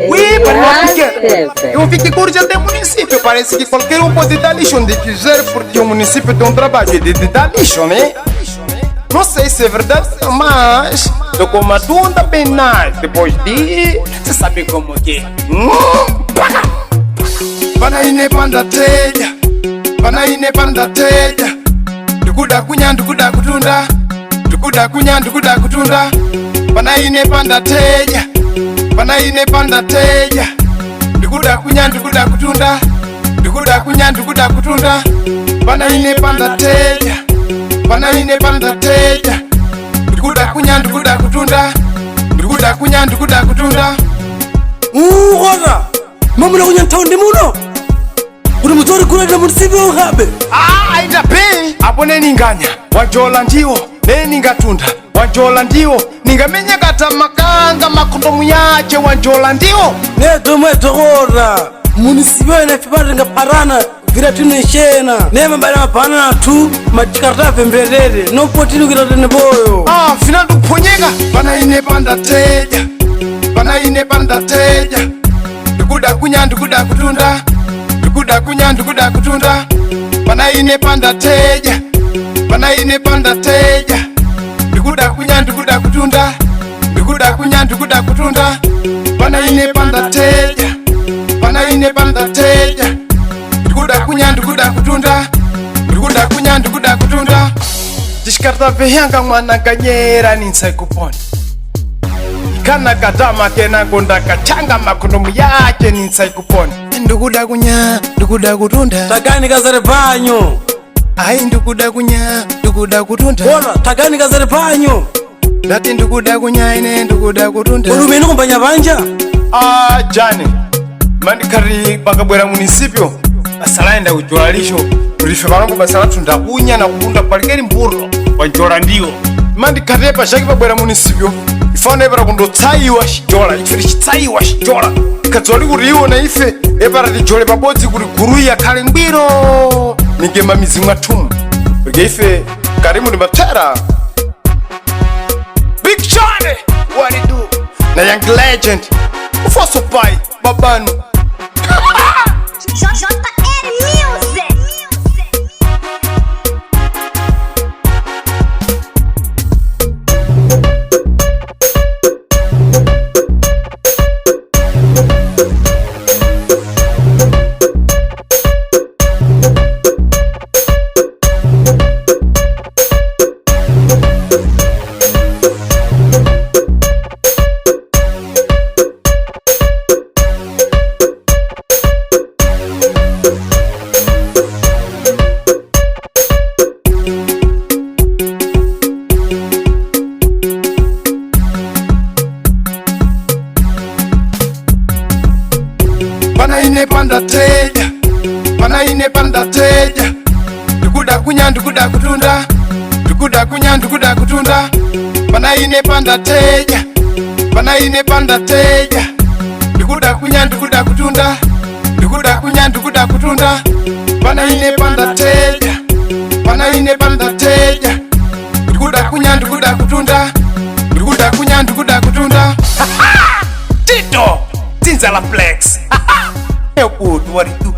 Oui, eu fiquei curioso do município. Parece que qualquer um pode dar lixo onde quiser, porque o município tem um trabalho de dar lixo, né? Não sei se é verdade, mas tô com uma tunda penal. Depois de... Você sabe como que é? Panaine panda teja, panaine panda teja. Ndukuda kunya ndukuda kutunda, ndukuda kunya ndukuda kutunda. Panaine panda teja, panaine panda teja. Ndukuda kunya ndukuda kutunda, ndukuda kunya ndukuda kutunda. Panaine panda teja, panaine panda teja. Ndukuda kunya ndukuda kutunda, ndukuda kunya ndukuda kutunda. Kota, mamuna kunya ntaundi muno. Uri mutori kuleta munisipio uhabe. Aida pe, apo neninganya. Wajola ndiwo, neningatunda. Wajola ndiwo, ningamenya kata makanga makondomu yache. Wajola ndiwo neto mweto Kota, munisipio inafipata nga parana vira tinu ishena. Nema bada mapana tu, machikarta pembelele. Nopotinu kirata neboyo. Finaldu kuponyeka. Panaine panda teja, panaine panda teja. Ndukuda kunya ndukuda kutunda, ndukuda kunya ndukuda kutunda. Panaine panda teja, panaine panda teja. Ndukuda kunya ndukuda kutunda, ndukuda kunya ndukuda kutunda. Panaine panda teja, panaine panda teja. Ndukuda kunya ndukuda kutunda, ndukuda kunya ndukuda kutunda. Diskarta vehanga mwana ganyera ninsai kuponi. Kana katama kena gonda kachanga makondomu yake ninsai kuponi. Ndukuda kunya ndukuda kutunda. Takani kazare panyo. Ndukuda kunya ndukuda kutunda. Kota, takani kazare panyo. Dati ndukuda kunya ine ndukuda kutunda. Urumenu kumpanya panja. Jane mandi kari bakabwera munisipio asalaenda kujola lisho. Tulife barongo basala tunda kunya na kutunda palikeri mburo wajola ndiwo. Mandi karepa shaki babwera munisipio ifane ebara kundo tsaiwa shijola, ifiri chitsaiwa shijola. Kadzoli kuriwo na ife ebara dijole babodzi kuri guruya kale ngwiro ningema mizimu atumu. Porque ife karimu ni matera Big Johnny, what it do? Na young legend Ufoso pai, babanu. Panaine panda teja, panaine panda teja. Ndukuda kunya ndukuda kutunda, ndukuda kunya ndukuda kutunda. Panaine panda teja, panaine panda teja. Ndukuda kunya ndukuda kutunda, ndukuda kunya ndukuda kutunda. Panaine panda teja, panaine panda teja. Ndukuda kunya ndukuda kutunda, ndukuda kunya ndukuda kutunda. Tito, Tinzala Flex. É o puto, what it do?